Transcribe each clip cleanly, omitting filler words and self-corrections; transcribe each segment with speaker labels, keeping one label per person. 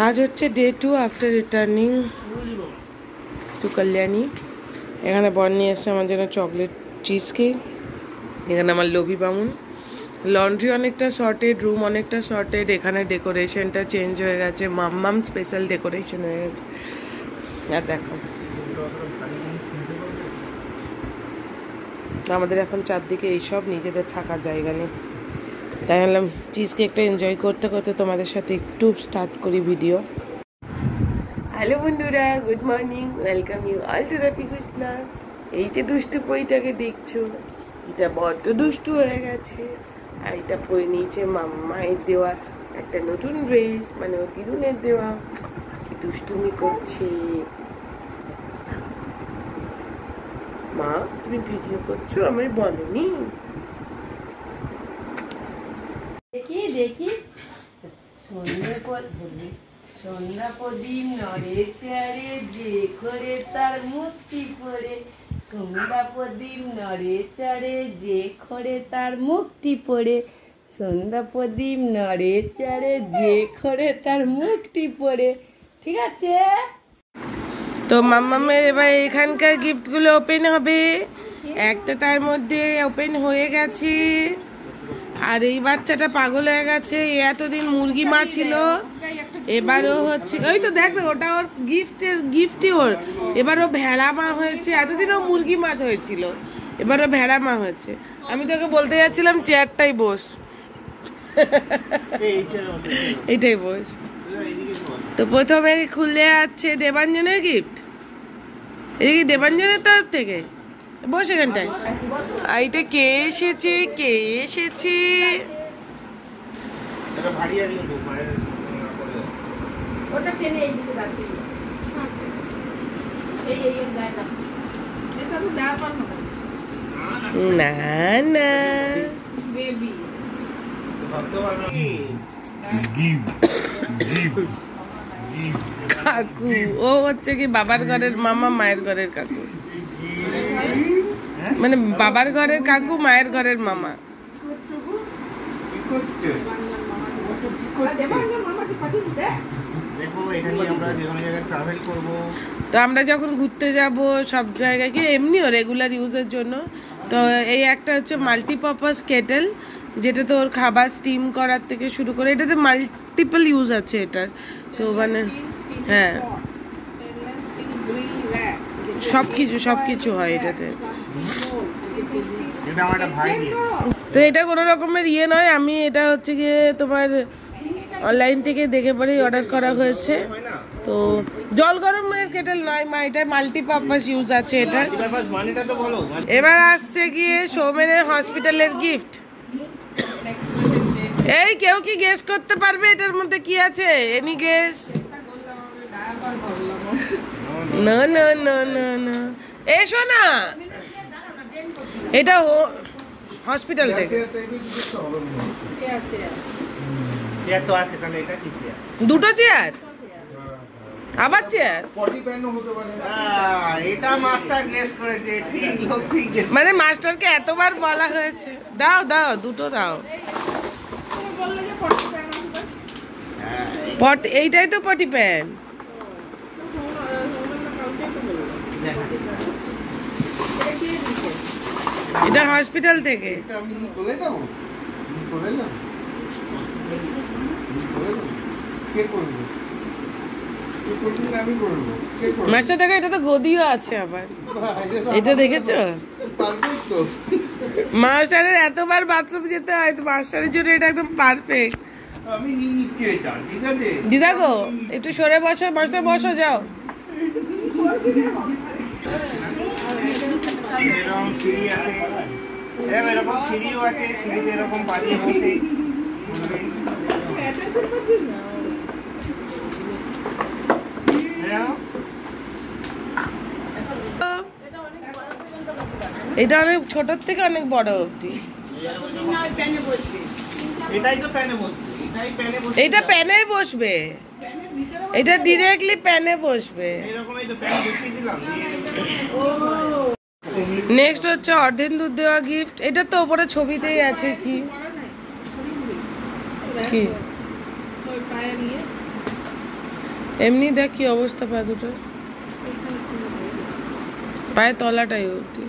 Speaker 1: आज হচ্ছে day 2 after returning to Kalyani. এখানে বর নিয়ে এসছে আমার জন্য চকলেট চিজ কেক। এখানে আমার লোভি বামুন। লন্ড্রি অনেকটা শর্টেড, রুম অনেকটা শর্টেড। এখানে ডেকোরেশনটা চেঞ্জ হয়ে গেছে, মাম্মাম স্পেশাল ডেকোরেশন হয়ে গেছে। আর দেখো আমাদের এখন চারদিকে এইসব, নিজেদের থাকার জায়গা নেই। তাই বললাম চিজ কেকটা এনজয় করতে করতে তোমাদের সাথে একটু স্টার্ট করি ভিডিও। হ্যালো বন্ধুরা, good morning, welcome you all to the পিকুসনা। এই যে দুষ্টু পইটাকে দেখছো, এটা বড্ড দুষ্টু হয়ে গেছে। আর এটা পরে নিয়েছে মাম্মায়ের দেওয়া একটা নতুন ড্রেস, মানে ও তিরুনের দেওয়া। কি দুষ্টুমি করছে। মা তুমি ভিডিও করছো, আমি বলনি। দেখি দেখি সন্ধ্যা প্রদীপ নড়ে চারে যে করে তার মুক্তি পড়ে। সন্ধ্যা প্রদীপ নড়ে চারে যে করে তার মুক্তি পড়ে। সন্ধ্যা প্রদীপ নড়ে চারে যে করে তার মুক্তি পড়ে। ঠিক আছে, তো মাম্মামের এবার এখানকার গিফটগুলো ওপেন হবে। একটা তার মধ্যে ওপেন হয়ে গেছে। আর এই বাচ্চাটা পাগল হয়ে গেছে, এতদিন মুরগি মা ছিল, এবারও হচ্ছে ওই তো দেখ ওটা ওর গিফটই ওর। এবার ও ভেড়া মা হয়েছে। এতদিন ও মুরগি মাছ হয়েছিল, এবার ও ভেড়া মা হয়েছে। আমি তোকে বলতে যাচ্ছিলাম চেয়ারটাই বস, এইটাই বস। তো প্রথমে খুলে আছে দেবাঞ্জনের গিফট। এদিকে দেবাঞ্জনের তরফ থেকে বস এখানটায়। এইটা কে এসেছে, কে এসেছে? না না কাকু, ও হচ্ছে কি বাবার ঘরের মামা, মায়ের ঘরের কাকু। মানে বাবার ঘরের কাকু, মায়ের ঘরের মামা। তো আমরা যখন ঘুরতে যাব সব জায়গায়, কি এমনিও রেগুলার ইউজের জন্য, তো এই একটা হচ্ছে মাল্টিপারপাস কেটেল, যেটা তো ওর খাবার স্টিম করার থেকে শুরু করে, এটাতে মাল্টিপল ইউজ আছে এটার। তো মানে হ্যাঁ, সবকিছু হয় এটাতে। তো এটা কোনো রকমের ইয়ে নয়, আমি এটা হচ্ছে গিয়ে তোমার অনলাইন থেকে দেখে পরেই অর্ডার করা হয়েছে। তো জল গরমের কেটেল নয় মা, এটা মাল্টিপারপাস ইউজ আছে এটা। এবার আসছে গিয়ে সৌমেনের হসপিটালের গিফট। এই কেউ কি গেস করতে পারবে এটার মধ্যে কি আছে? Any guess? না না না না না, এসো না, এটা হসপিটাল থেকে দুটো চেয়ার, আবার চেয়ার। মানে মাস্টারকে এতবার বলা হয়েছে, দাও দাও দুটো দাও। এইটাই তো পটি প্যান। এটা হসপিটাল থেকে। মাস্টার দেখো, এটা তো গদিও আছে আবার। এটা দেখেছো? মাস্টারের এতবার বাথরুম যেতে হয়, তো মাস্টারের জন্য এটা একদম পারফেক্ট। দিদা গো একটু সরে বসো, মাস্টার বসো, যাও। এটা অনেক ছোটর থেকে অনেক বড় অবধি। এটা প্যানে বসবে, এটা ডিরেক্টলি প্যানে বসবে। নেক্সট হচ্ছে অর্ধেন্দুর দেওয়া গিফট। এটা তো উপরে ছবিতেই আছে। কি কি
Speaker 2: এমনি দেখ কি অবস্থা পা দুটো, পায়ের তলাটাই অবধি।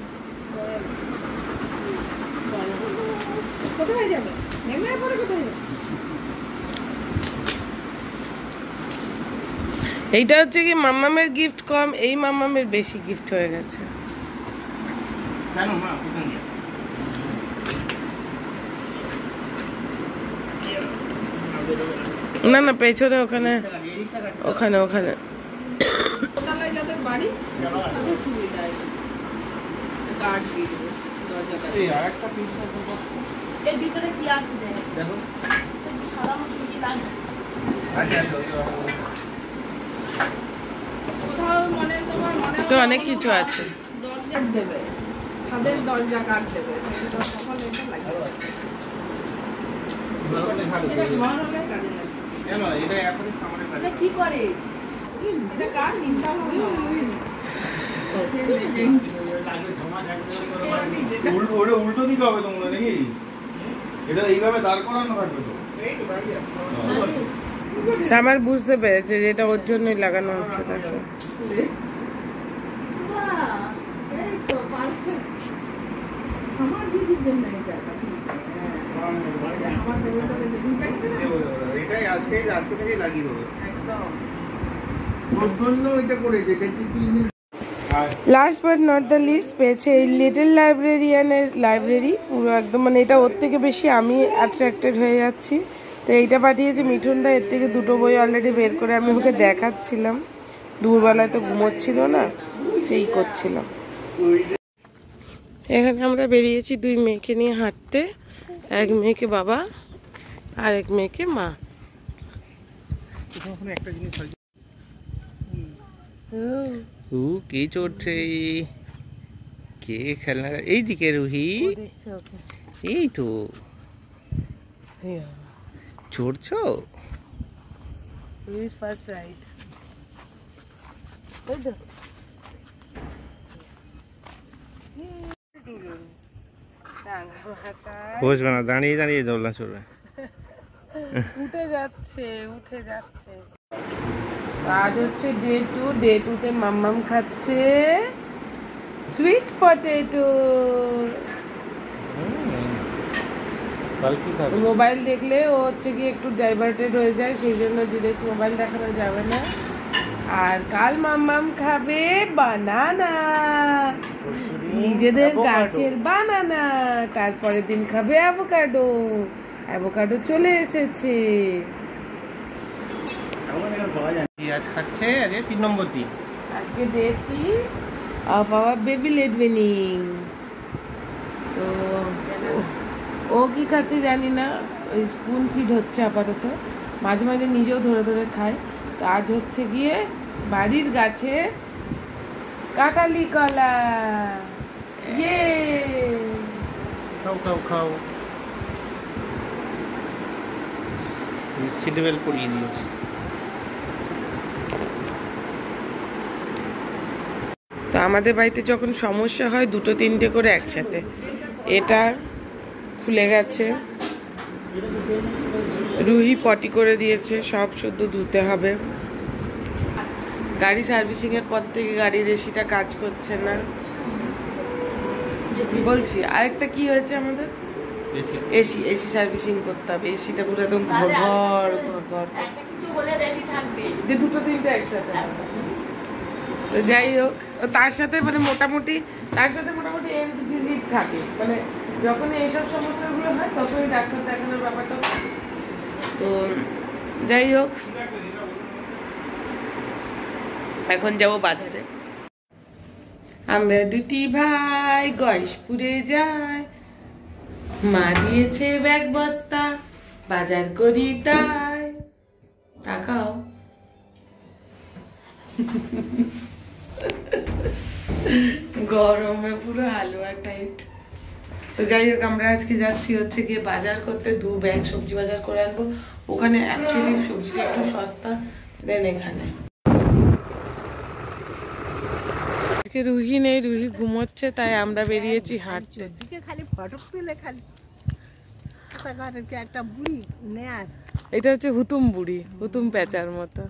Speaker 1: কোথায় যাবে? নেমে পরে কোথায় যাবে?
Speaker 2: এইটা হচ্ছে কি মাম্মামের গিফট কম, এই মাম্মামের বেশি গিফট হয়ে গেছে। না না পেছনে ওখানে ওখানে ওখানে
Speaker 1: যাদের বাড়ি তাদের সুবিধা গার্ড দিয়ে দেবে দরজাটা। এর ভিতরে কি আছে দেখো, সাদা মতো কি লাগছে। কোথাও মানে তোমার মনে
Speaker 2: তো অনেক কিছু আছে।
Speaker 1: দরজা দেবে, ছাদের দরজা কাট দেবে, তখন এটা লাগবে। এটা ঘর হলে কাজে লাগবে। কেন এটা এখনই সামনে কাজে লাগবে। কি করে এটা কার নিন্দা হবে?
Speaker 3: উল্টো দিকে হবে তোমরা নাকি? এটা এইভাবে দাঁড় করানো থাকবে তো।
Speaker 2: সামার বুঝতে পেরেছে যে এটা ওর জন্যই লাগানো হচ্ছে। দেখো
Speaker 1: আমার দিদির জন্য এটা
Speaker 3: এটাই আজকে থেকেই লাগিয়ে দেবো একদম। ওর জন্য এটা করে যেটা
Speaker 2: last but not the least পেয়েছে এই লিটল লাইব্রেরিয়ানের লাইব্রেরি, পুরো একদম মানে এটা ওর থেকে বেশি আমি অ্যাট্রাক্টেড হয়ে যাচ্ছি। তো এইটা পাঠিয়েছে মিঠুনদা, এর থেকে দুটো বই অলরেডি বের করে আমি ওকে দেখাচ্ছিলাম। দুপুরবেলায় তো ঘুমোচ্ছিল না, সেই করছিলাম। এখানে আমরা বেরিয়েছি দুই মেয়েকে নিয়ে হাঁটতে, এক মেয়েকে বাবা আর এক মেয়েকে মা।
Speaker 3: একটা জিনিস কে চড়ছে, কে খেলনা, এইদিকে রুহি, এই তো চড়ছো।
Speaker 2: ফার্স্ট রাইড
Speaker 3: বসবে না, দাঁড়িয়ে দাঁড়িয়ে দোলনা চড়বে।
Speaker 2: উঠে যাচ্ছে উঠে যাচ্ছে। আজ হচ্ছে ডে 2, ডে 2-তে মাম্মাম খাচ্ছে সুইট পটেটো। মোবাইল দেখলে ও হচ্ছে কি একটু ডাইভার্টেড হয়ে যায়, সেই জন্য ডিরেক্ট মোবাইল দেখানো যাবে না। আর কাল মাম্মাম খাবে বানানা, নিজেদের গাছের বানানা। তারপরের দিন খাবে অ্যাভোকাডো, অ্যাভোকাডো চলে এসেছে।
Speaker 3: আজ খাচ্ছে, আজকে 3 নম্বর দিন।
Speaker 2: আজকে day 3 of our baby led weaning. তো ও কি খাচ্ছে জানি না, ওই স্পুন ফিড হচ্ছে আপাতত, মাঝে মাঝে নিজেও ধরে ধরে খায়। তো আজ হচ্ছে গিয়ে বাড়ির গাছে কাঁঠালি কলা। ইয়ে
Speaker 3: খাও খাও খাও, সিট বেল্ট পরিয়ে দিয়েছি।
Speaker 2: তো আমাদের বাড়িতে যখন সমস্যা হয় 2-3টে করে একসাথে। এটা খুলে গেছে, রুহি পটি করে দিয়েছে, সব শুদ্ধ ধুতে হবে। গাড়ি সার্ভিসিং এর পর থেকে গাড়ির এসিটা কাজ করছে না। বলছি আরেকটা কি হয়েছে আমাদের, এসি এসি সার্ভিসিং করতে হবে। এসিটা পুরো একদম ঘর ঘর ঘর ঘর যে 2-3টে একসাথে। তো যাই হোক, তার সাথে মানে মোটামুটি এমস ভিজিট থাকে, মানে যখন এইসব সমস্যাগুলো হয় তখনই ডাক্তার দেখানোর ব্যাপারটা। তো যাই হোক, এখন যাব বাজারে। আমরা দুটি ভাই গয়েশপুরে যাই, মা দিয়েছে ব্যাগ বস্তা, বাজার করি তাই। তাকাও গরমে পুরো হালুয়া টাইট। তো যাই হোক, আমরা আজকে যাচ্ছি হচ্ছে গিয়ে বাজার করতে, 2 ব্যাগ সবজি বাজার করে আনবো। ওখানে অ্যাকচুয়ালি সবজিটা একটু সস্তা দেন এখানে। আজকে রুহি নেই, রুহি ঘুমোচ্ছে, তাই আমরা বেরিয়েছি হাঁটতে।
Speaker 1: খালি ফটো তুলে খালি একটা বুড়ি নেয়ার।
Speaker 2: এটা হচ্ছে হুতুম বুড়ি, হুতুম পেঁচার মতো।